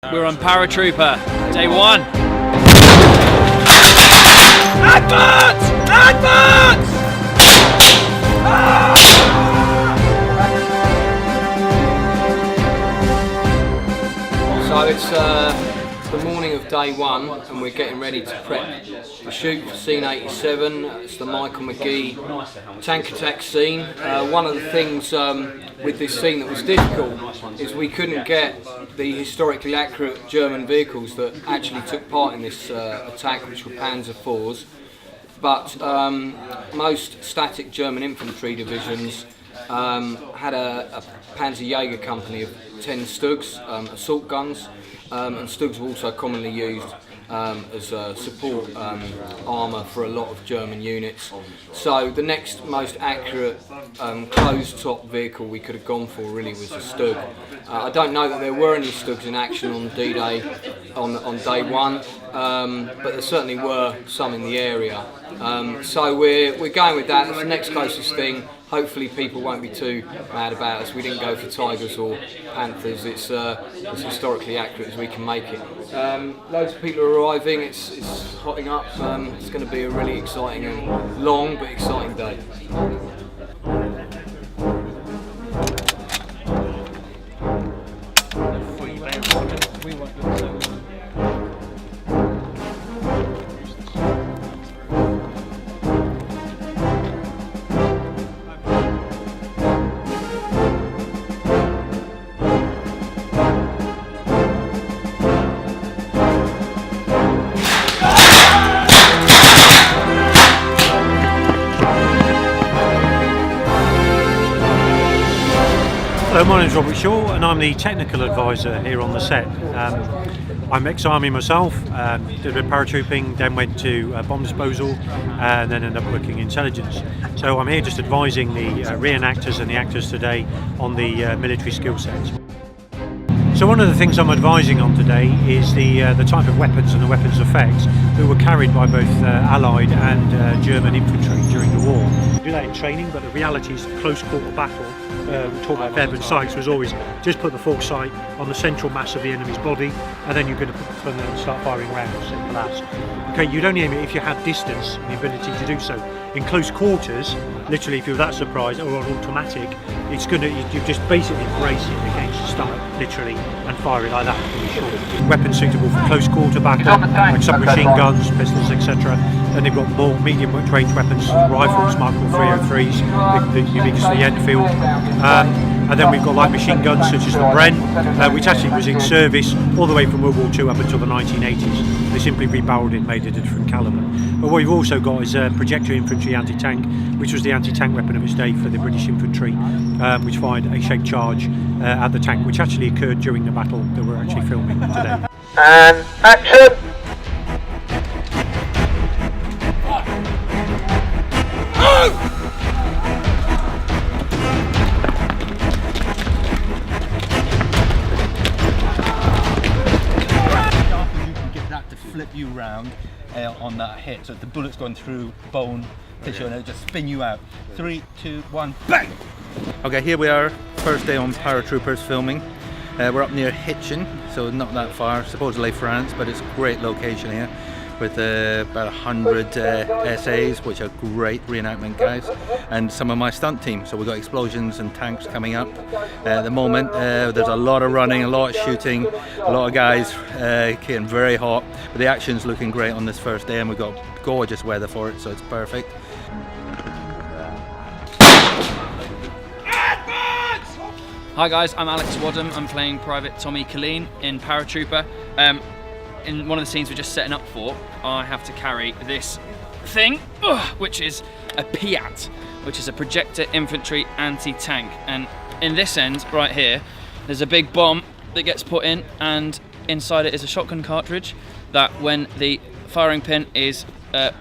We're on Paratrooper, day 1. Advance! Advance! So it's the morning of day 1 and we're getting ready to prep the shoot for scene 87. It's the Michael McGee tank attack scene. One of the things with this scene that was difficult is we couldn't get the historically accurate German vehicles that actually took part in this attack, which were Panzer IVs. But most static German infantry divisions had a Panzerjäger company of 10 Stugs, assault guns, and Stugs were also commonly used as support armour for a lot of German units. So the next most accurate closed-top vehicle we could have gone for really was a Stug. I don't know that there were any Stugs in action on D-Day on day 1, but there certainly were some in the area. So we're going with that. It's the next closest thing. Hopefully people won't be too mad about us. We didn't go for Tigers or Panthers. It's as historically accurate as we can make it. Loads of people are arriving. It's hotting up. It's going to be a really exciting and long but exciting day. Hello, my name is Robert Shaw and I'm the technical advisor here on the set. I'm ex-army myself, did a bit of paratrooping, then went to bomb disposal and then ended up working in intelligence. So I'm here just advising the reenactors and the actors today on the military skill sets. So one of the things I'm advising on today is the type of weapons and the weapons effects that were carried by both Allied and German infantry during the war. We do that in training, but the reality is close quarter battle. We talk about Fairbairn sights was always just put the fork sight on the central mass of the enemy's body, and then you're going to start firing rounds. Simple as. Okay, you'd only aim it if you had distance and the ability to do so. In close quarters, literally, if you're that surprised or on automatic, it's going to you just basically brace it against the stomach, literally, and fire it like that. Weapons suitable for close quarter battle, like submachine guns, pistols, etc. Then they've got more medium range weapons, rifles, Mark 303s, the unique to the Enfield. And then we've got light machine guns such as the Bren, which actually was in service all the way from World War II up until the 1980s. They simply rebarreled it and made it a different calibre. But what we've also got is projectile infantry anti-tank, which was the anti-tank weapon of its day for the British infantry, which fired a shaped charge at the tank, which actually occurred during the battle that we're actually filming today. And action! Flip you round on that hit, so the bullet's going through bone tissue and it'll just spin you out. 3, 2, 1, bang! Okay, here we are, first day on Paratroopers filming. We're up near Hitchin, so not that far, supposedly France, but it's a great location here with about 100 SAs, which are great reenactment guys, and some of my stunt team. So we've got explosions and tanks coming up. At the moment, there's a lot of running, a lot of shooting, a lot of guys getting very hot, but the action's looking great on this first day, and we've got gorgeous weather for it, so it's perfect. Hi guys, I'm Alex Wadham. I'm playing Private Tommy Colleen in Paratrooper. In one of the scenes we're just setting up for, I have to carry this thing, which is a PIAT, which is a projector infantry anti-tank. And in this end, right here, there's a big bomb that gets put in, and inside it is a shotgun cartridge that when the firing pin is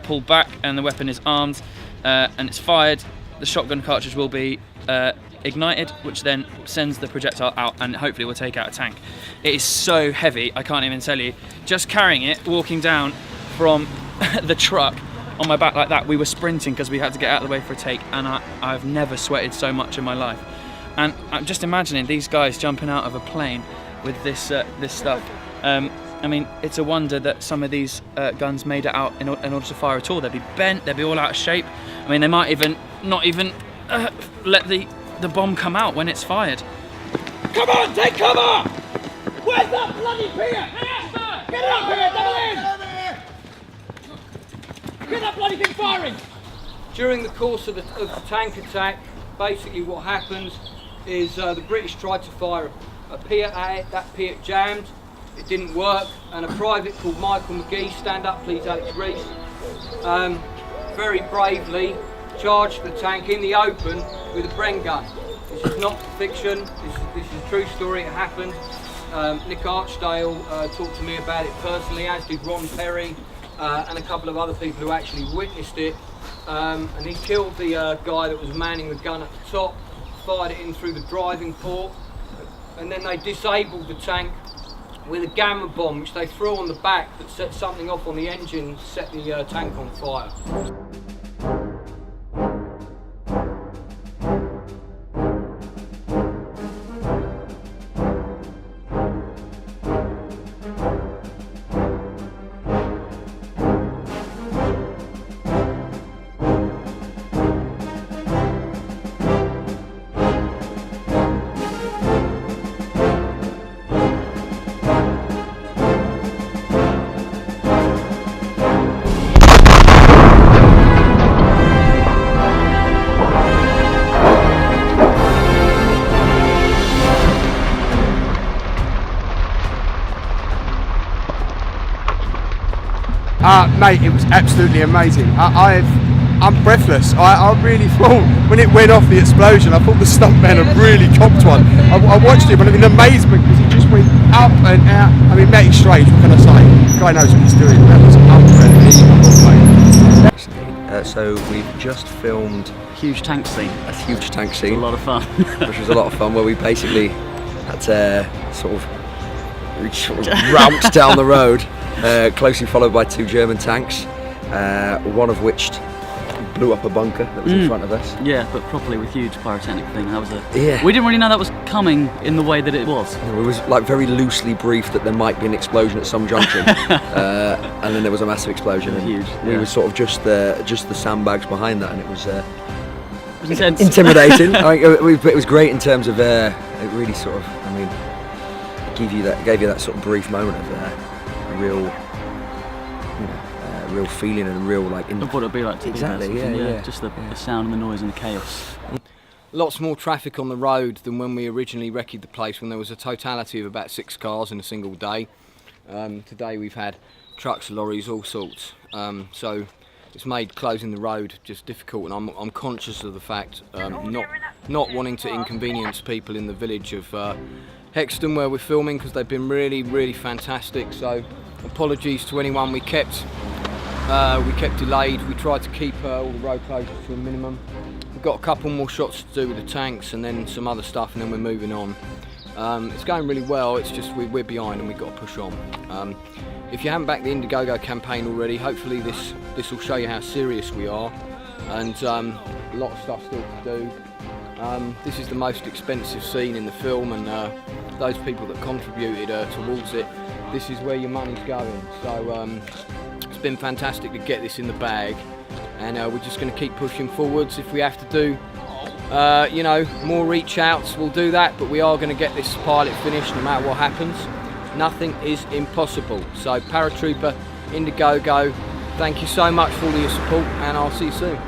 pulled back and the weapon is armed and it's fired, the shotgun cartridge will be ignited, which then sends the projectile out and hopefully will take out a tank. It is so heavy, I can't even tell you. Just carrying it, walking down from the truck on my back like that, we were sprinting because we had to get out of the way for a take, and I've never sweated so much in my life. And I'm just imagining these guys jumping out of a plane with this stuff. I mean, it's a wonder that some of these guns made it out in order to fire at all. They'd be bent, they'd be all out of shape. I mean, they might not even let the bomb come out when it's fired. Come on, take cover! Where's that bloody pier? Get it up here, double in! Get that bloody thing firing! During the course of the tank attack, basically what happens is the British tried to fire a pier at it. That pier jammed, it didn't work, and a private called Michael McGee, stand up please Alex Reese, very bravely charged the tank in the open with a Bren gun. This is not fiction, this is a true story, it happened. Nick Archdale talked to me about it personally, as did Ron Perry and a couple of other people who actually witnessed it. And he killed the guy that was manning the gun at the top, fired it in through the driving port, and then they disabled the tank with a gamma bomb which they threw on the back that set something off on the engine, set the tank on fire. Mate, it was absolutely amazing. I'm breathless. I really thought, when it went off the explosion, I thought the stuntman had really copped one. I watched him in amazement because he just went up and out. I mean, Matty Strange, what can I say? The guy knows what he's doing. That was unbelievable. So we've just filmed Huge tank scene. a huge tank scene, A lot of fun. which was a lot of fun, where we basically had to sort of route down the road, closely followed by 2 German tanks, one of which blew up a bunker that was in front of us. Yeah, but properly with huge pyrotechnic thing. That was Yeah. We didn't really know that was coming in the way that it was. We was like very loosely briefed that there might be an explosion at some junction, and then there was a massive explosion. It was and huge, We yeah. were sort of just the sandbags behind that, and it was It was intense. intimidating. I mean, it was great in terms of it really sort of, I mean, gave you that sort of brief moment of real feeling and real like. Of what it'd be like to Exactly, do that. yeah. Just the sound and the noise and the chaos. Lots more traffic on the road than when we originally recce'd the place, when there was a totality of about 6 cars in a single day. Today we've had trucks, lorries, all sorts. So it's made closing the road just difficult, and I'm conscious of the fact, not wanting to inconvenience people in the village of Hexton where we're filming, because they've been really fantastic. So apologies to anyone we kept delayed. We tried to keep all the road closures to a minimum. We've got a couple more shots to do with the tanks and then some other stuff, and then we're moving on. It's going really well, it's just we're behind and we've got to push on. If you haven't backed the Indiegogo campaign already, hopefully this will show you how serious we are, and a lot of stuff still to do. This is the most expensive scene in the film, and those people that contributed towards it, this is where your money's going. So it's been fantastic to get this in the bag, and we're just going to keep pushing forwards. If we have to do more reach outs, we'll do that, but we are going to get this pilot finished no matter what happens. Nothing is impossible. So Paratrooper, Indiegogo, thank you so much for all your support, and I'll see you soon.